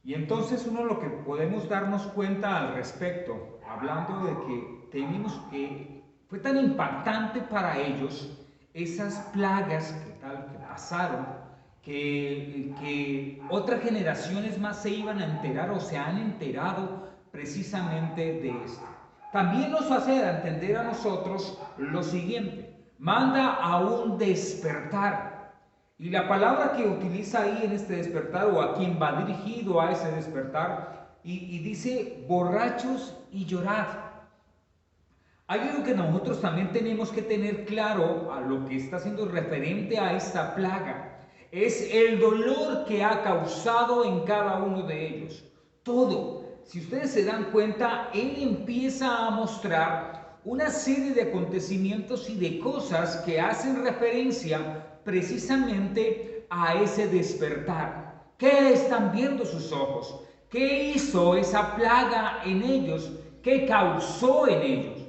Y entonces uno lo que podemos darnos cuenta al respecto, hablando de que tenemos que fue tan impactante para ellos esas plagas que pasaron, que otras generaciones más se iban a enterar o se han enterado precisamente de esto. También nos hace entender a nosotros lo siguiente, manda a un despertar. Y la palabra que utiliza ahí en este despertar, o a quien va dirigido a ese despertar, y dice borrachos y llorad. Hay algo que nosotros también tenemos que tener claro a lo que está haciendo referente a esta plaga. Es el dolor que ha causado en cada uno de ellos. Todo. Si ustedes se dan cuenta, él empieza a mostrar una serie de acontecimientos y de cosas que hacen referencia precisamente a ese despertar. ¿Qué están viendo sus ojos? ¿Qué hizo esa plaga en ellos? ¿Qué causó en ellos?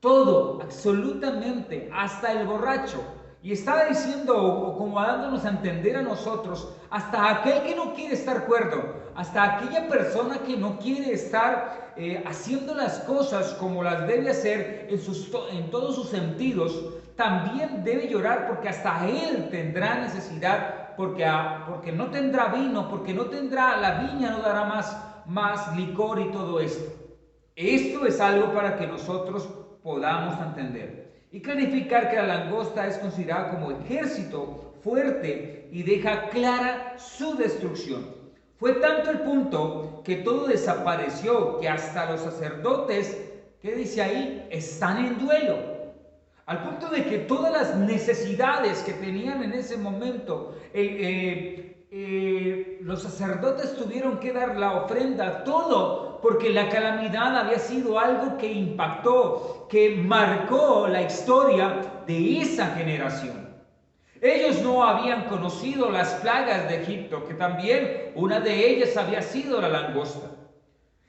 Todo, absolutamente, hasta el borracho. Y estaba diciendo, o como dándonos a entender a nosotros, hasta aquel que no quiere estar cuerdo, hasta aquella persona que no quiere estar haciendo las cosas como las debe hacer en todos sus sentidos, también debe llorar porque hasta él tendrá necesidad, porque no tendrá vino, porque no tendrá, la viña no dará más licor y todo esto. Esto es algo para que nosotros podamos entender y clarificar que la langosta es considerada como ejército fuerte y deja clara su destrucción. Fue tanto el punto que todo desapareció, que hasta los sacerdotes, ¿qué dice ahí?, están en duelo. Al punto de que todas las necesidades que tenían en ese momento, los sacerdotes tuvieron que dar la ofrenda, todo, porque la calamidad había sido algo que impactó, que marcó la historia de esa generación. Ellos no habían conocido las plagas de Egipto, que también una de ellas había sido la langosta.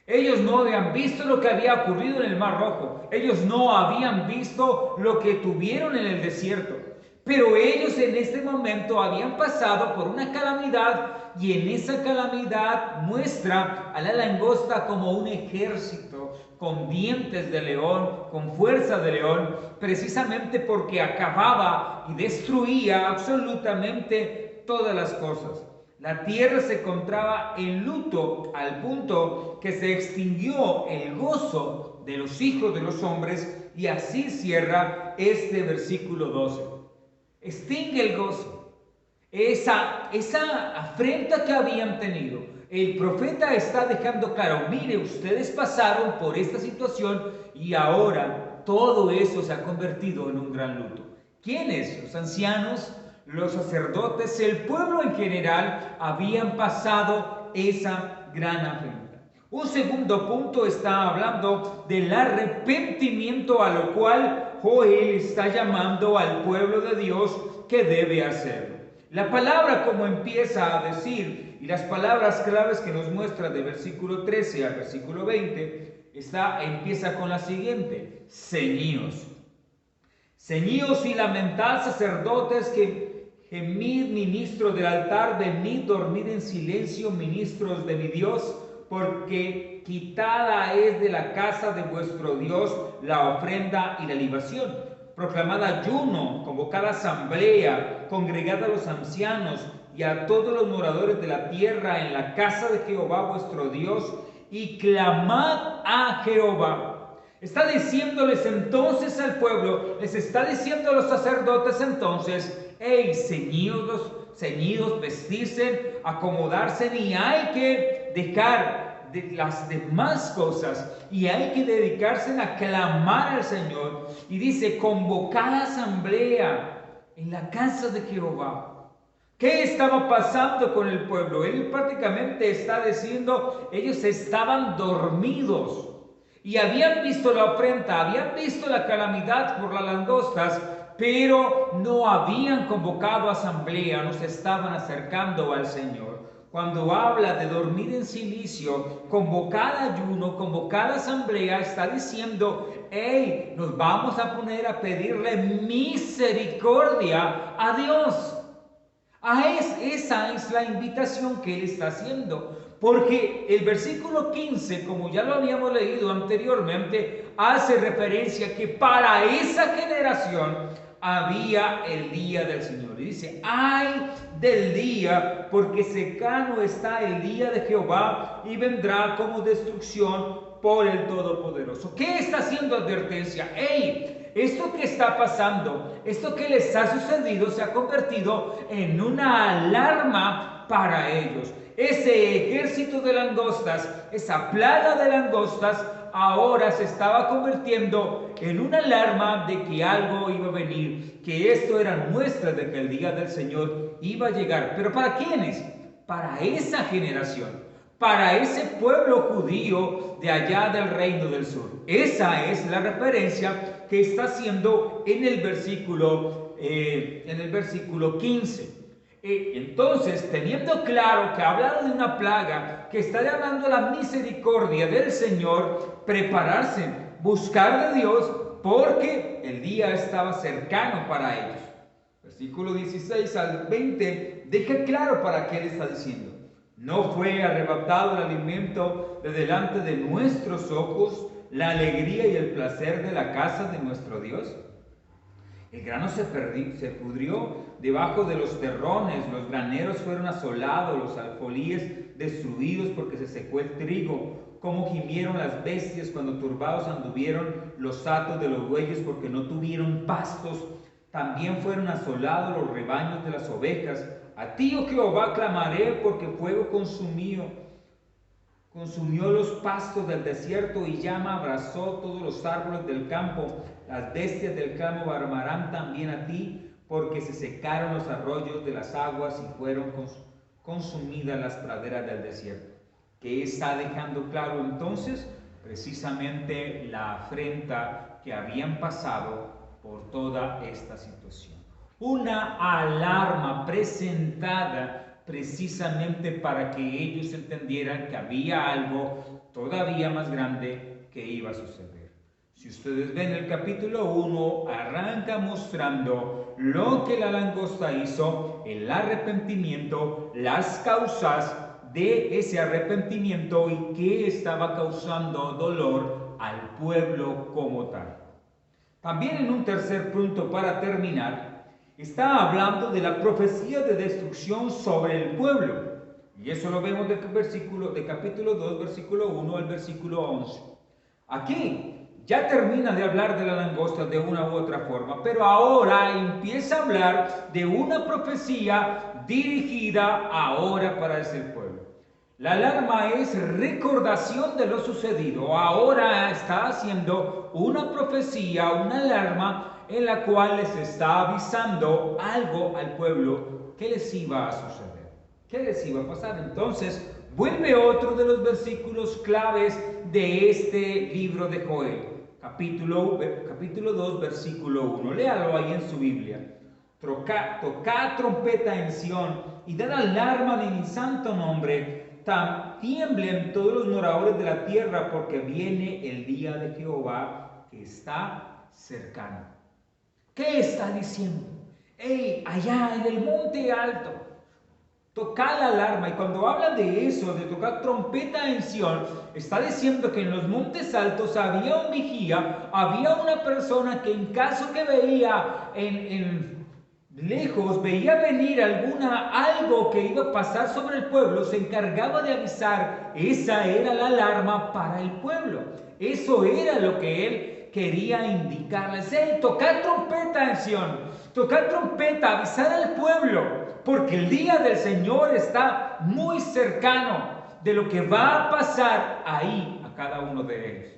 Ellos no habían visto lo que había ocurrido en el Mar Rojo. Ellos no habían visto lo que tuvieron en el desierto. Pero ellos en este momento habían pasado por una calamidad, y en esa calamidad muestra a la langosta como un ejército con dientes de león, con fuerza de león, precisamente porque acababa y destruía absolutamente todas las cosas. La tierra se encontraba en luto al punto que se extinguió el gozo de los hijos de los hombres, y así cierra este versículo 12. Extingue el gozo, esa afrenta que habían tenido. El profeta está dejando claro, mire, ustedes pasaron por esta situación y ahora todo eso se ha convertido en un gran luto. ¿Quiénes? Los ancianos, los sacerdotes, el pueblo en general habían pasado esa gran afrenta. Un segundo punto está hablando del arrepentimiento, a lo cual Joel está llamando al pueblo de Dios que debe hacerlo. La palabra, como empieza a decir, y las palabras claves que nos muestra de versículo 13 al versículo 20, empieza con la siguiente: ceñíos. Ceñíos y lamentad, sacerdotes, que gemid, ministros del altar, venid, dormid en silencio, ministros de mi Dios, porque quitada es de la casa de vuestro Dios la ofrenda y la libación. Proclamad ayuno, convocad asamblea, congregad a los ancianos y a todos los moradores de la tierra en la casa de Jehová vuestro Dios, y clamad a Jehová. Está diciéndoles entonces al pueblo, les está diciendo a los sacerdotes entonces: hey, ceñidos, vestirse, acomodarse, y hay que dejar de las demás cosas y hay que dedicarse a clamar al Señor. Y dice: convocad asamblea en la casa de Jehová. ¿Qué estaba pasando con el pueblo? Él prácticamente está diciendo, ellos estaban dormidos y habían visto la afrenta, habían visto la calamidad por las langostas, pero no habían convocado asamblea, no se estaban acercando al Señor. Cuando habla de dormir en silicio, convocar ayuno, convocar asamblea, está diciendo: hey, nos vamos a poner a pedirle misericordia a Dios. Esa es la invitación que él está haciendo. Porque el versículo 15, como ya lo habíamos leído anteriormente, hace referencia que para esa generación había el día del Señor. Y dice, ay del día, porque cercano está el día de Jehová y vendrá como destrucción por el Todopoderoso. ¿Qué está haciendo advertencia? ¡Ey! Esto que está pasando, esto que les ha sucedido, se ha convertido en una alarma para ellos. Ese ejército de langostas, esa plaga de langostas, ahora se estaba convirtiendo en una alarma de que algo iba a venir, que esto era muestra de que el día del Señor iba a llegar. ¿Pero para quiénes? Para esa generación, para ese pueblo judío de allá del reino del sur. Esa es la referencia que está haciendo en el versículo 15. Entonces, teniendo claro que ha hablado de una plaga, que está llamando la misericordia del Señor, prepararse, buscar de Dios, porque el día estaba cercano para ellos. Versículo 16 al 20 deja claro para qué le está diciendo. ¿No fue arrebatado el alimento de delante de nuestros ojos, la alegría y el placer de la casa de nuestro Dios? El grano se pudrió debajo de los terrones, los graneros fueron asolados, los alfolíes destruidos porque se secó el trigo. Cómo gimieron las bestias cuando turbados anduvieron los hatos de los bueyes porque no tuvieron pastos. También fueron asolados los rebaños de las ovejas. A ti, oh Jehová, clamaré porque fuego consumió los pastos del desierto y llama abrazó todos los árboles del campo. Las bestias del campo armarán también a ti, porque se secaron los arroyos de las aguas y fueron consumidas las praderas del desierto. ¿Qué está dejando claro entonces? Precisamente la afrenta que habían pasado por toda esta situación. Una alarma presentada precisamente para que ellos entendieran que había algo todavía más grande que iba a suceder. Si ustedes ven el capítulo 1, arranca mostrando lo que la langosta hizo, el arrepentimiento, las causas de ese arrepentimiento y que estaba causando dolor al pueblo como tal. También en un tercer punto para terminar, está hablando de la profecía de destrucción sobre el pueblo. Y eso lo vemos de capítulo 2, versículo 1 al versículo 11. Aquí ya termina de hablar de la langosta de una u otra forma, pero ahora empieza a hablar de una profecía dirigida ahora para ese pueblo. La alarma es recordación de lo sucedido. Ahora está haciendo una profecía, una alarma en la cual les está avisando algo al pueblo que les iba a suceder, que les iba a pasar. Entonces, vuelve otro de los versículos claves de este libro de Joel, capítulo 2, versículo 1. Léalo ahí en su Biblia. Tocad trompeta en Sión y dad alarma de mi santo nombre. Tiemblen todos los moradores de la tierra, porque viene el día de Jehová que está cercano. ¿Qué está diciendo? ¡Ey, allá en el monte alto! Tocad la alarma. Y cuando habla de eso, de tocar trompeta en Sión, está diciendo que en los montes altos había un vigía, había una persona que en caso que veía lejos, veía venir algo que iba a pasar sobre el pueblo, se encargaba de avisar. Esa era la alarma para el pueblo. Eso era lo que él quería indicarles. ¡Hey, tocad trompeta en Sión! Tocad trompeta, avisar al pueblo, porque el día del Señor está muy cercano de lo que va a pasar ahí a cada uno de ellos.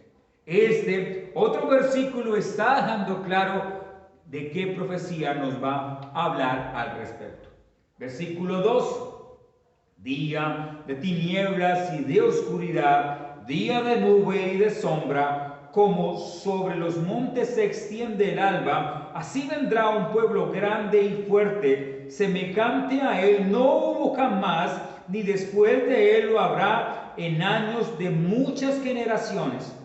Este otro versículo está dejando claro de qué profecía nos va a hablar al respecto. Versículo 2. Día de tinieblas y de oscuridad, día de nube y de sombra, como sobre los montes se extiende el alba, así vendrá un pueblo grande y fuerte, semejante a él no hubo jamás, ni después de él lo habrá en años de muchas generaciones.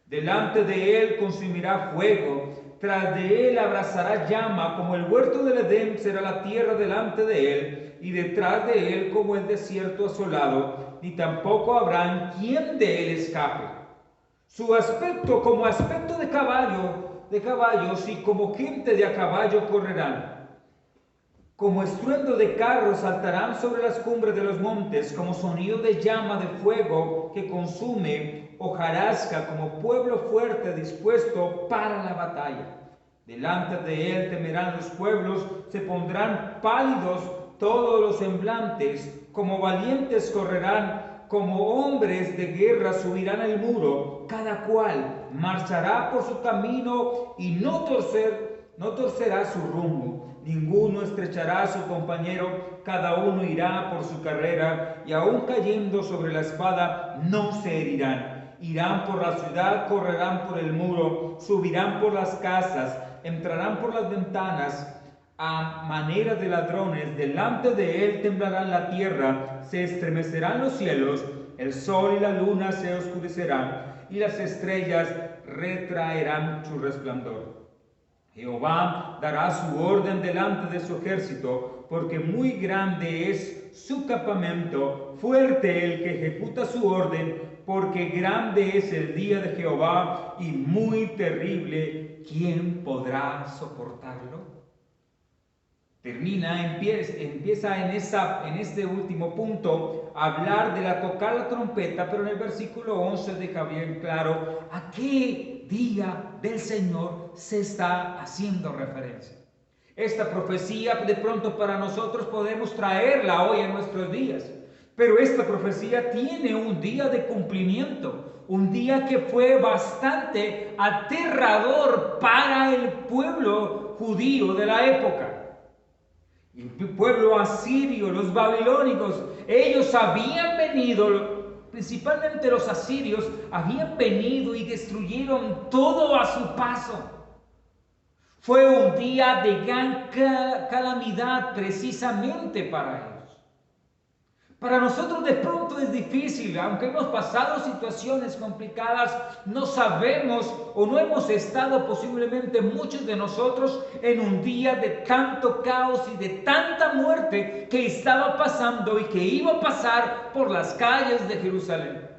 Delante de él consumirá fuego, tras de él abrazará llama, como el huerto del Edén será la tierra delante de él, y detrás de él como el desierto asolado, ni tampoco habrá quien de él escape. Su aspecto como aspecto de caballos, y como gente de a caballo correrán. Como estruendo de carros saltarán sobre las cumbres de los montes, como sonido de llama de fuego que consume, hojarasca, como pueblo fuerte dispuesto para la batalla. Delante de él temerán los pueblos, se pondrán pálidos todos los semblantes, como valientes correrán, como hombres de guerra subirán el muro, cada cual marchará por su camino y no torcerá su rumbo. Ninguno estrechará a su compañero, cada uno irá por su carrera, y aun cayendo sobre la espada no se herirán. Irán por la ciudad, correrán por el muro, subirán por las casas, entrarán por las ventanas, a manera de ladrones. Delante de él temblará la tierra, se estremecerán los cielos, el sol y la luna se oscurecerán, y las estrellas retraerán su resplandor. Jehová dará su orden delante de su ejército, porque muy grande es su campamento, fuerte el que ejecuta su orden, porque grande es el día de Jehová y muy terrible. ¿Quién podrá soportarlo? Empieza en este último punto a hablar de tocar la trompeta, pero en el versículo 11 deja bien claro a qué día del Señor se está haciendo referencia. Esta profecía de pronto para nosotros podemos traerla hoy en nuestros días, pero esta profecía tiene un día de cumplimiento, un día que fue bastante aterrador para el pueblo judío de la época. El pueblo asirio, los babilónicos, ellos habían venido, principalmente los asirios, habían venido y destruyeron todo a su paso. Fue un día de gran calamidad precisamente para ellos. Para nosotros de pronto es difícil, aunque hemos pasado situaciones complicadas, no sabemos o no hemos estado posiblemente muchos de nosotros en un día de tanto caos y de tanta muerte que estaba pasando y que iba a pasar por las calles de Jerusalén.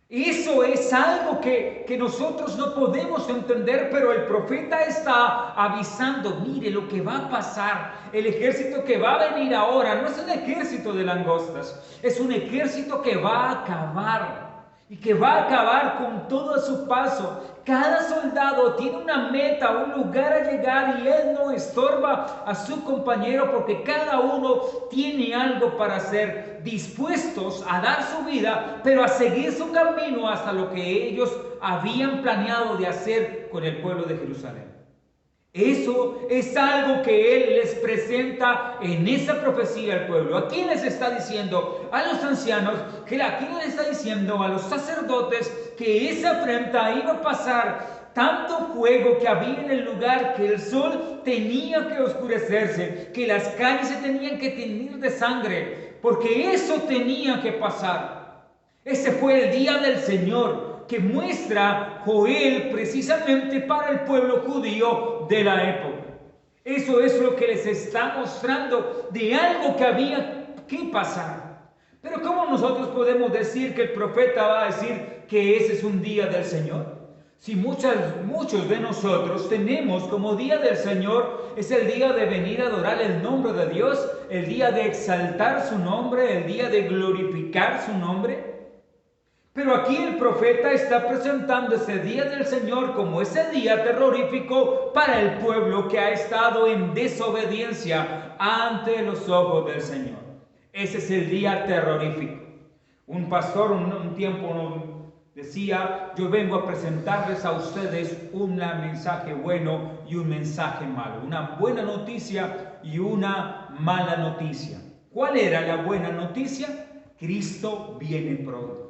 Eso es algo que nosotros no podemos entender, pero el profeta está avisando, mire lo que va a pasar. El ejército que va a venir ahora no es un ejército de langostas, es un ejército que va a acabar. Y que va a acabar con todo a su paso. Cada soldado tiene una meta, un lugar a llegar, y él no estorba a su compañero porque cada uno tiene algo para hacer, dispuestos a dar su vida, pero a seguir su camino hasta lo que ellos habían planeado de hacer con el pueblo de Jerusalén. Eso es algo que él les presenta en esa profecía al pueblo. ¿A quién les está diciendo? A los ancianos. ¿A quién les está diciendo? A los sacerdotes, que esa afrenta iba a pasar. Tanto fuego que había en el lugar, que el sol tenía que oscurecerse, que las calles se tenían que teñir de sangre, porque eso tenía que pasar. Ese fue el día del Señor que muestra Joel precisamente para el pueblo judío de la época. Eso es lo que les está mostrando de algo que había que pasar. Pero ¿cómo nosotros podemos decir que el profeta va a decir que ese es un día del Señor? Si muchos de nosotros tenemos como día del Señor es el día de venir a adorar el nombre de Dios, el día de exaltar su nombre, el día de glorificar su nombre. Pero aquí el profeta está presentando ese día del Señor como ese día terrorífico para el pueblo que ha estado en desobediencia ante los ojos del Señor. Ese es el día terrorífico. Un pastor un tiempo decía, yo vengo a presentarles a ustedes un mensaje bueno y un mensaje malo, una buena noticia y una mala noticia. ¿Cuál era la buena noticia? Cristo viene pronto.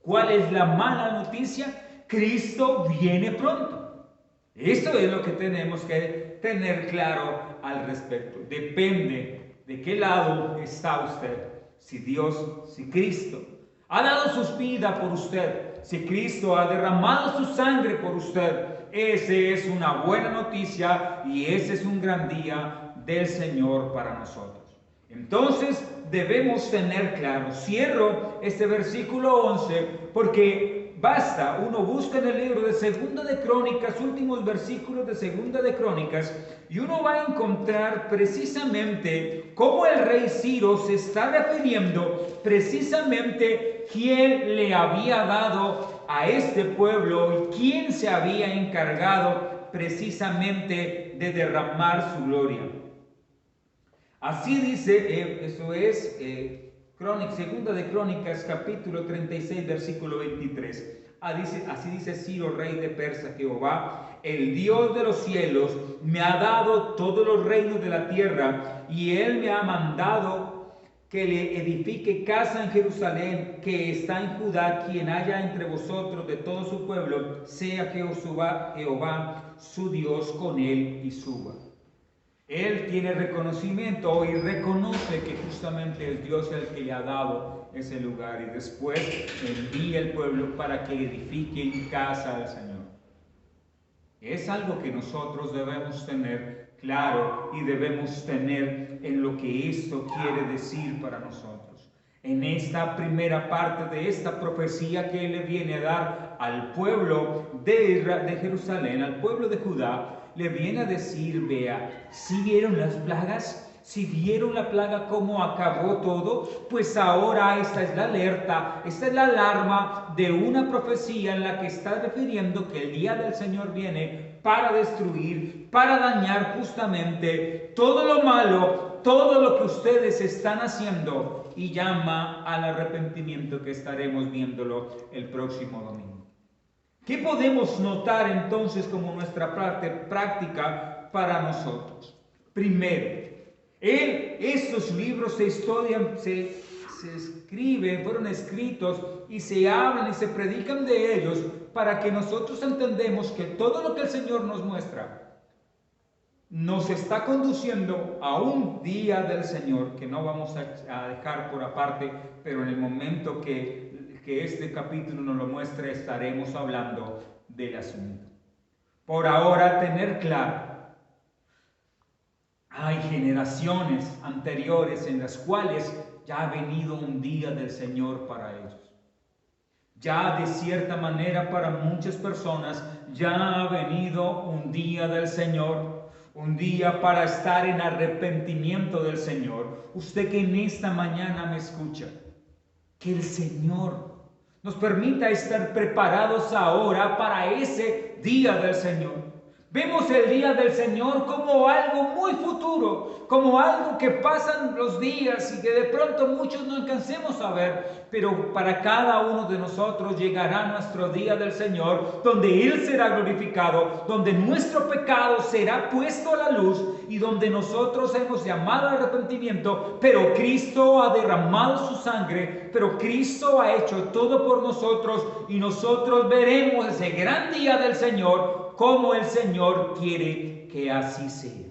¿Cuál es la mala noticia? Cristo viene pronto. Esto es lo que tenemos que tener claro al respecto. Depende de qué lado está usted. Si Dios, si Cristo ha dado sus vidas por usted, si Cristo ha derramado su sangre por usted, esa es una buena noticia y ese es un gran día del Señor para nosotros. Entonces debemos tener claro, cierro este versículo 11 porque basta, uno busca en el libro de Segunda de Crónicas, últimos versículos de Segunda de Crónicas, y uno va a encontrar precisamente cómo el rey Ciro se está refiriendo precisamente quién le había dado a este pueblo y quién se había encargado precisamente de derramar su gloria. Así dice, eso es Segunda de Crónicas, capítulo 36, versículo 23. Así dice Ciro, rey de Persia: Jehová, el Dios de los cielos, me ha dado todos los reinos de la tierra, y él me ha mandado que le edifique casa en Jerusalén, que está en Judá. Quien haya entre vosotros de todo su pueblo, sea Jehová su Dios con él y suba. Él tiene reconocimiento y reconoce que justamente el Dios es el que le ha dado ese lugar, y después envía al pueblo para que edifiquen casa al Señor. Es algo que nosotros debemos tener claro y debemos tener en lo que esto quiere decir para nosotros. En esta primera parte de esta profecía que Él le viene a dar al pueblo de Jerusalén, al pueblo de Judá, le viene a decir: vea, si vieron las plagas, si vieron la plaga cómo acabó todo, pues ahora esta es la alerta, esta es la alarma de una profecía en la que está refiriendo que el día del Señor viene para destruir, para dañar justamente todo lo malo, todo lo que ustedes están haciendo, y llama al arrepentimiento, que estaremos viéndolo el próximo domingo. ¿Qué podemos notar entonces como nuestra parte práctica para nosotros? Primero, estos libros se estudian, se escriben, fueron escritos y se hablan y se predican de ellos para que nosotros entendamos que todo lo que el Señor nos muestra nos está conduciendo a un día del Señor que no vamos a dejar por aparte, pero en el momento que este capítulo nos lo muestre, estaremos hablando del asunto. Por ahora, tener claro, hay generaciones anteriores en las cuales ya ha venido un día del Señor para ellos. Ya de cierta manera para muchas personas ya ha venido un día del Señor, un día para estar en arrepentimiento del Señor. Usted que en esta mañana me escucha, que el Señor nos permita estar preparados ahora para ese día del Señor. Vemos el día del Señor como algo muy futuro, como algo que pasan los días y que de pronto muchos no alcancemos a ver, pero para cada uno de nosotros llegará nuestro día del Señor, donde Él será glorificado, donde nuestro pecado será puesto a la luz y donde nosotros hemos llamado al arrepentimiento, pero Cristo ha derramado su sangre, pero Cristo ha hecho todo por nosotros y nosotros veremos ese gran día del Señor como el Señor quiere que así sea.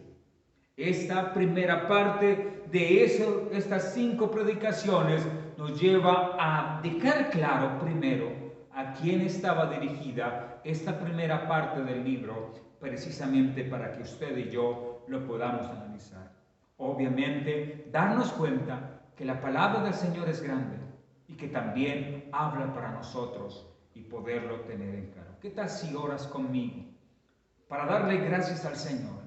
Esta primera parte de estas 5 predicaciones nos lleva a dejar claro primero a quién estaba dirigida esta primera parte del libro, precisamente para que usted y yo lo podamos analizar. Obviamente, darnos cuenta que la palabra del Señor es grande y que también habla para nosotros y poderlo tener en claro. ¿Qué tal si oras conmigo para darle gracias al Señor?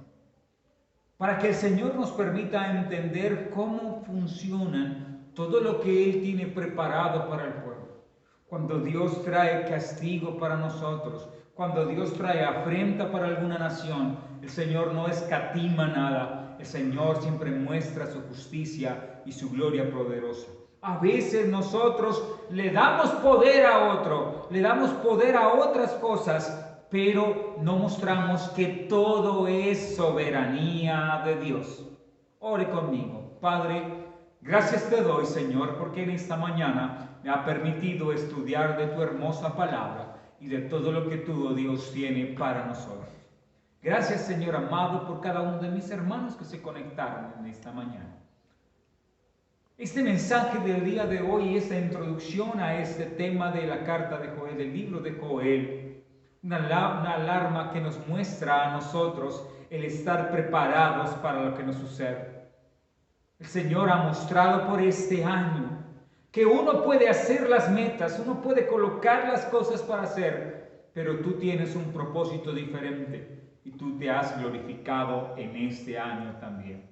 Para que el Señor nos permita entender cómo funcionan todo lo que Él tiene preparado para el pueblo. Cuando Dios trae castigo para nosotros, cuando Dios trae afrenta para alguna nación, el Señor no escatima nada. El Señor siempre muestra su justicia y su gloria poderosa. A veces nosotros le damos poder a otro, le damos poder a otras cosas, pero no mostramos que todo es soberanía de Dios. Ore conmigo. Padre, gracias te doy, Señor, porque en esta mañana me ha permitido estudiar de tu hermosa palabra y de todo lo que tú, oh Dios, tiene para nosotros. Gracias, Señor amado, por cada uno de mis hermanos que se conectaron en esta mañana. Este mensaje del día de hoy, esta introducción a este tema de la carta de Joel, del libro de Joel, una alarma que nos muestra a nosotros el estar preparados para lo que nos sucede. El Señor ha mostrado por este año que uno puede hacer las metas, uno puede colocar las cosas para hacer, pero tú tienes un propósito diferente y tú te has glorificado en este año también.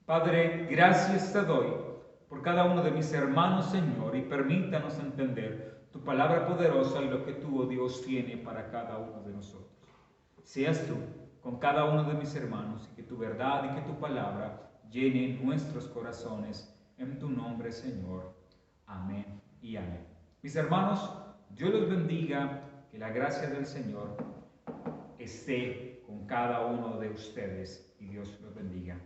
Padre, gracias te doy por cada uno de mis hermanos, Señor, y permítanos entender tu palabra poderosa y lo que tú, oh Dios, tiene para cada uno de nosotros. Seas tú con cada uno de mis hermanos y que tu verdad y que tu palabra llene nuestros corazones en tu nombre, Señor. Amén y amén. Mis hermanos, Dios los bendiga, que la gracia del Señor esté con cada uno de ustedes y Dios los bendiga.